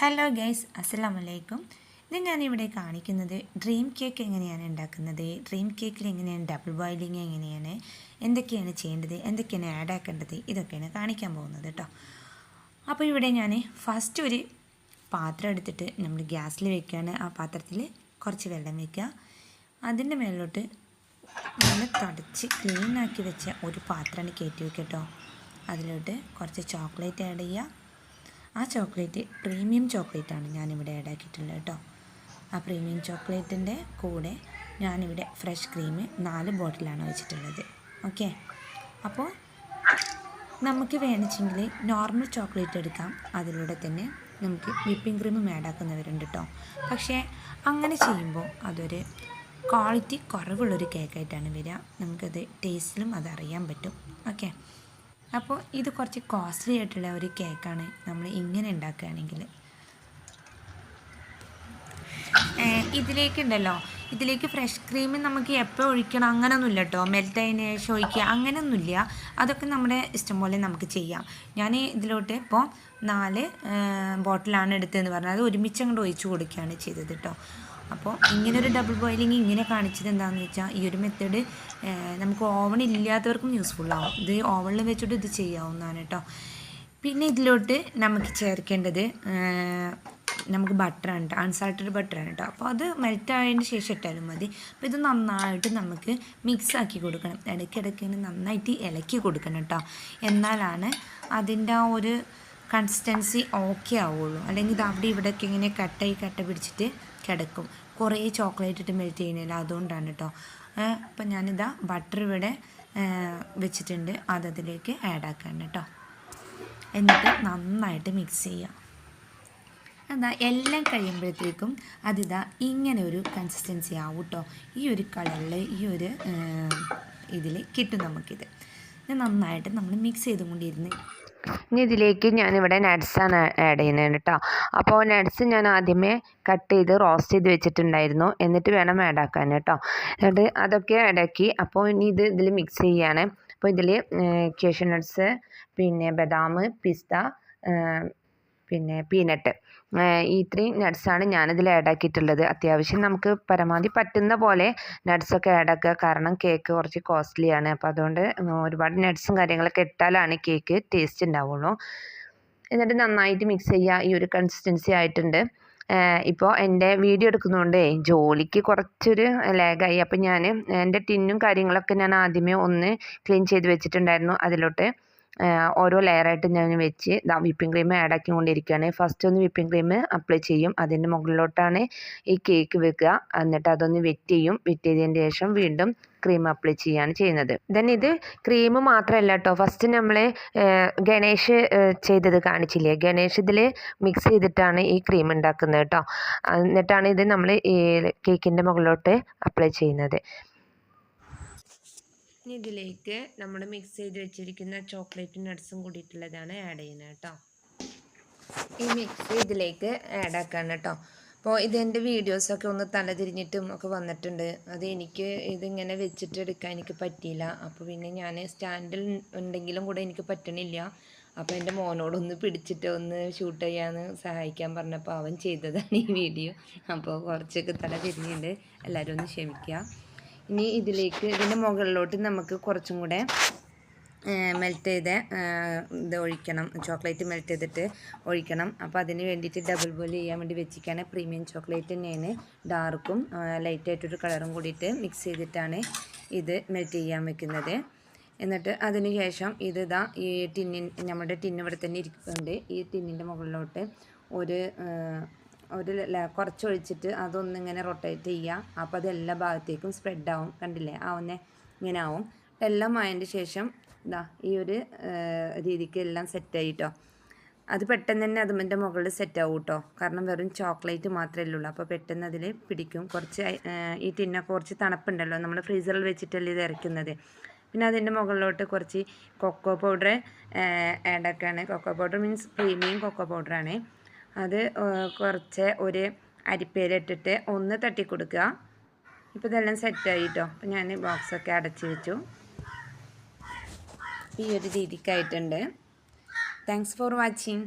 Hello guys, അസ്സലാമലൈക്കും. ഇത് ഞാനിവിടെ കാണിക്കുന്നത് ഡ്രീം കേക്ക് എങ്ങനെയാണ് ഉണ്ടാക്കുന്നത്, ഡ്രീം കേക്കിൽ എങ്ങനെയാണ് ഡബിൾ ബോയിലിംഗ് എങ്ങനെയാണ്, എന്തൊക്കെയാണ് ചെയ്യേണ്ടത്, എന്തൊക്കെയാണ് ആഡ് ആക്കേണ്ടത്, ഇതൊക്കെയാണ് കാണിക്കാൻ പോകുന്നത് കേട്ടോ. അപ്പോൾ ഇവിടെ ഞാൻ ഫസ്റ്റ് ഒരു പാത്രം എടുത്തിട്ട് നമ്മൾ ഗ്യാസിൽ വെക്കുകയാണ്. ആ പാത്രത്തിൽ കുറച്ച് വെള്ളം വയ്ക്കുക. അതിൻ്റെ മേലോട്ട് നമ്മൾ തുടച്ച് ക്ലീനാക്കി വെച്ച ഒരു പാത്രമാണ് കയറ്റി വെക്കുക കേട്ടോ. അതിലോട്ട് കുറച്ച് ചോക്ലേറ്റ് ആഡ് ചെയ്യുക. ആ ചോക്ലേറ്റ് പ്രീമിയം ചോക്ലേറ്റാണ് ഞാനിവിടെ ആഡ് ആക്കിയിട്ടുള്ളത് കേട്ടോ. ആ പ്രീമിയം ചോക്ലേറ്റിൻ്റെ കൂടെ ഞാനിവിടെ ഫ്രഷ് ക്രീം 4 ബോട്ടിലാണ് വെച്ചിട്ടുള്ളത്. ഓക്കെ, അപ്പോൾ നമുക്ക് വേണിച്ചെങ്കിൽ നോർമൽ ചോക്ലേറ്റ് എടുക്കാം. അതിലൂടെ തന്നെ നമുക്ക് വിപ്പിംഗ് ക്രീമും ആഡ് ആക്കുന്നവരുണ്ട് കേട്ടോ. പക്ഷേ അങ്ങനെ ചെയ്യുമ്പോൾ അതൊരു ക്വാളിറ്റി കുറവുള്ളൊരു കേക്കായിട്ടാണ് വരിക. നമുക്കത് ടേസ്റ്റിലും അതറിയാൻ പറ്റും. ഓക്കെ, അപ്പോൾ ഇത് കുറച്ച് കോസ്റ്റ്ലി ആയിട്ടുള്ള ഒരു കേക്കാണ് നമ്മൾ ഇങ്ങനെ ഉണ്ടാക്കുകയാണെങ്കിൽ. ഇതിലേക്ക് ഫ്രഷ് ക്രീം നമുക്ക് എപ്പോൾ ഒഴിക്കണം അങ്ങനെയൊന്നുമില്ല കേട്ടോ. മെൽറ്റ് ആയതിന് ശേഷം ഒഴിക്കുക അങ്ങനെയൊന്നുമില്ല. അതൊക്കെ നമ്മുടെ ഇഷ്ടം പോലെ നമുക്ക് ചെയ്യാം. ഞാൻ ഇതിലോട്ട് ഇപ്പോൾ 4 ബോട്ടിലാണ് എടുത്തതെന്ന് പറഞ്ഞാൽ അത് ഒരുമിച്ച് അങ്ങോട്ട് ഒഴിച്ച് കൊടുക്കുകയാണ് ചെയ്തത് കേട്ടോ. അപ്പോൾ ഇങ്ങനൊരു ഡബിൾ ബോയിലിംഗ് ഇങ്ങനെ കാണിച്ചത് എന്താണെന്ന് വെച്ചാൽ ഈ ഒരു മെത്തേഡ് നമുക്ക് ഓവൺ ഇല്ലാത്തവർക്കും യൂസ്ഫുള്ളാവും. ഇത് ഓവണിൽ വെച്ചിട്ട് ഇത് ചെയ്യാവുന്നതാണ് കേട്ടോ. പിന്നെ ഇതിലോട്ട് നമുക്ക് ചേർക്കേണ്ടത് നമുക്ക് ബട്ടറാണ് കേട്ടോ, അൺസാൾട്ടഡ് ബട്ടറാണ് കേട്ടോ. അപ്പോൾ അത് മെൽറ്റ് ആയതിന് ശേഷം ഇട്ടാലും മതി. അപ്പോൾ ഇത് നന്നായിട്ട് നമുക്ക് മിക്സ് ആക്കി കൊടുക്കണം. ഇടയ്ക്കിടയ്ക്ക് നന്നായിട്ട് ഇളക്കി കൊടുക്കണം കേട്ടോ. എന്നാലാണ് അതിൻ്റെ ആ ഒരു കൺസിസ്റ്റൻസി ഓക്കെ ആവുള്ളൂ. അല്ലെങ്കിൽ ഇത് അവിടെ ഇവിടെയൊക്കെ ഇങ്ങനെ കട്ട പിടിച്ചിട്ട് കിടക്കും. കുറേ ചോക്ലേറ്റ് ഇട്ട് മെൽറ്റ് ചെയ്യുന്നില്ല, അതുകൊണ്ടാണ് കേട്ടോ. അപ്പം ഞാനിതാ ബട്ടർ ഇവിടെ വെച്ചിട്ടുണ്ട്, അതിലേക്ക് ആഡ് ആക്കാൻ കേട്ടോ. എന്നിട്ട് നന്നായിട്ട് മിക്സ് ചെയ്യാം. എന്താ എല്ലാം കഴിയുമ്പോഴത്തേക്കും അതിതാ ഇങ്ങനെ ഒരു കൺസിസ്റ്റൻസി ആവും കേട്ടോ. ഈ ഒരു കളറിൽ ഈ ഒരു ഇതിൽ കിട്ടും നമുക്കിത്. ഇത് നന്നായിട്ട് നമ്മൾ മിക്സ് ചെയ്തുകൊണ്ടിരുന്ന് ഇനി ഇതിലേക്ക് ഞാനിവിടെ നട്ട്സാണ് ആഡ് ചെയ്യുന്നത് കേട്ടോ. അപ്പോൾ നട്ട്സ് ഞാൻ ആദ്യമേ കട്ട് ചെയ്ത് റോസ്റ്റ് ചെയ്ത് വെച്ചിട്ടുണ്ടായിരുന്നു. എന്നിട്ട് വേണം ആഡ് ആക്കാൻ കേട്ടോ. എന്നിട്ട് അതൊക്കെ ആഡ് ആക്കി. അപ്പോൾ ഇനി ഇതിൽ മിക്സ് ചെയ്യാണ്. അപ്പോൾ ഇതിൽ കാഷ്യൂ നട്ട്സ്, പിന്നെ ബദാം, പിസ്ത, പിന്നെ പീനട്ട്, ഈ 3 നട്ട്സാണ് ഞാനിതിൽ ആഡ് ആക്കിയിട്ടുള്ളത്. അത്യാവശ്യം നമുക്ക് പരമാവധി പറ്റുന്ന പോലെ നട്ട്സൊക്കെ ആഡ് ആക്കുക. കാരണം കേക്ക് കുറച്ച് കോസ്റ്റ്ലിയാണ്. അപ്പോൾ അതുകൊണ്ട് ഒരുപാട് നട്ട്സും കാര്യങ്ങളൊക്കെ ഇട്ടാലാണ് കേക്ക് ടേസ്റ്റ് ഉണ്ടാവുള്ളൂ. എന്നിട്ട് നന്നായിട്ട് മിക്സ് ചെയ്യുക. ഈ ഒരു കൺസിസ്റ്റൻസി ആയിട്ടുണ്ട്. ഇപ്പോൾ എൻ്റെ വീഡിയോ എടുക്കുന്നതുകൊണ്ട് ജോലിക്ക് കുറച്ചൊരു ലാഗായി. അപ്പോൾ ഞാൻ എൻ്റെ ടിന്നും കാര്യങ്ങളൊക്കെ ഞാൻ ആദ്യമേ ഒന്ന് ക്ലീൻ ചെയ്ത് വെച്ചിട്ടുണ്ടായിരുന്നു. അതിലോട്ട് ഓരോ ലെയറായിട്ട് ഞാൻ വെച്ച് വിപ്പിംഗ് ക്രീം ആഡ് ആക്കിക്കൊണ്ടിരിക്കുകയാണ്. ഫസ്റ്റ് ഒന്ന് വിപ്പിംഗ് ക്രീം അപ്ലൈ ചെയ്യും. അതിൻ്റെ മുകളിലോട്ടാണ് ഈ കേക്ക് വെക്കുക. എന്നിട്ട് അതൊന്ന് വെറ്റ് ചെയ്തതിന് ശേഷം വീണ്ടും ക്രീം അപ്ലൈ ചെയ്യുകയാണ് ചെയ്യുന്നത്. ദെൻ ഇത് ക്രീം മാത്രമല്ല കേട്ടോ. ഫസ്റ്റ് നമ്മൾ ഗണേഷ് ചെയ്തത് കാണിച്ചില്ലേ, ഗണേഷ് ഇതിൽ മിക്സ് ചെയ്തിട്ടാണ് ഈ ക്രീം ഉണ്ടാക്കുന്നത് കേട്ടോ. എന്നിട്ടാണ് ഇത് നമ്മൾ ഈ കേക്കിൻ്റെ മുകളിലോട്ട് അപ്ലൈ ചെയ്യുന്നത്. ഇനി ഇതിലേക്ക് നമ്മൾ മിക്സ് ചെയ്ത് വെച്ചിരിക്കുന്ന ചോക്ലേറ്റും നട്ട്സും കൂടിയിട്ടുള്ളതാണ് ആഡ് ചെയ്യുന്നത് കേട്ടോ. ഈ മിക്സ് ഇതിലേക്ക് ആഡ് ആക്കാണ് കേട്ടോ. അപ്പോൾ ഇതെൻ്റെ വീഡിയോസൊക്കെ ഒന്ന് തലതിരിഞ്ഞിട്ടും ഒക്കെ വന്നിട്ടുണ്ട്. അത് എനിക്ക് ഇതിങ്ങനെ വെച്ചിട്ട് എടുക്കാൻ എനിക്ക് പറ്റിയില്ല. അപ്പോൾ പിന്നെ ഞാൻ സ്റ്റാൻഡിൽ ഉണ്ടെങ്കിലും കൂടെ എനിക്ക് പറ്റണില്ല. അപ്പോൾ എൻ്റെ മോനോടൊന്ന് പിടിച്ചിട്ട് ഒന്ന് ഷൂട്ട് ചെയ്യാമെന്ന് സഹായിക്കാൻ പറഞ്ഞപ്പോൾ അവൻ ചെയ്തതാണ് ഈ വീഡിയോ. അപ്പോൾ കുറച്ചൊക്കെ തല തിരിഞ്ഞിട്ടുണ്ട്, എല്ലാവരും ഒന്ന് ക്ഷമിക്കുക. ഇനി ഇതിൻ്റെ മുകളിലോട്ട് നമുക്ക് കുറച്ചും കൂടെ മെൽറ്റ് ചെയ്ത് ഇത് ഒഴിക്കണം. ചോക്ലേറ്റ് മെൽറ്റ് ചെയ്തിട്ട് ഒഴിക്കണം. അപ്പോൾ അതിന് വേണ്ടിയിട്ട് ഡബിൾ ബോയിൽ ചെയ്യാൻ വേണ്ടി വെച്ചിരിക്കുകയാണ്. പ്രീമിയം ചോക്ലേറ്റ് തന്നെയാണ്, ഡാർക്കും ലൈറ്റായിട്ടൊരു കളറും കൂടിയിട്ട് മിക്സ് ചെയ്തിട്ടാണ് ഇത് മെൽറ്റ് ചെയ്യാൻ വെക്കുന്നത്. എന്നിട്ട് അതിന് ശേഷം ഇതാ ഈ നമ്മുടെ ടിന്ന് ഇവിടെ തന്നെ ഇരിക്കുന്നുണ്ട്. ഈ ടിന്നിൻ്റെ മുകളിലോട്ട് കുറച്ച് ഒഴിച്ചിട്ട് അതൊന്നിങ്ങനെ റൊട്ടേറ്റ് ചെയ്യുക. അപ്പോൾ അത് എല്ലാ ഭാഗത്തേക്കും സ്പ്രെഡ് ആവും. കണ്ടില്ലേ, ഇങ്ങനെ ആവും. എല്ലാം ആയതിൻ്റെ ശേഷം ഈ ഒരു രീതിക്ക് എല്ലാം സെറ്റായിട്ടോ. അത് പെട്ടെന്ന് തന്നെ അതിൻ്റെ മുകളിൽ സെറ്റ് ആവും കേട്ടോ. കാരണം വെറും ചോക്ലേറ്റ് മാത്രമേ ഉള്ളൂ. അപ്പോൾ പെട്ടെന്ന് അതിൽ പിടിക്കും. കുറച്ച് ഈ ടിന്നൊക്കെ കുറച്ച് തണുപ്പുണ്ടല്ലോ, നമ്മൾ ഫ്രീസറിൽ വെച്ചിട്ടല്ലേ ഇത് ഇറക്കുന്നത്. പിന്നെ അതിൻ്റെ മുകളിലോട്ട് കുറച്ച് കൊക്കോ പൗഡർ ആഡ് ആക്കുകയാണ്. Cocoa powder means premium cocoa പൗഡറാണ്. അത് കുറച്ച് ഒരു അരിപ്പയിലിട്ടിട്ട് ഒന്ന് തട്ടി കൊടുക്കുക. ഇപ്പോൾ ഇതെല്ലാം സെറ്റായി കേട്ടോ. അപ്പോൾ ഞാൻ ബോക്സൊക്കെ അടച്ച് വെച്ചു. ഈ ഒരു രീതിക്കായിട്ടുണ്ട്. Thanks for watching.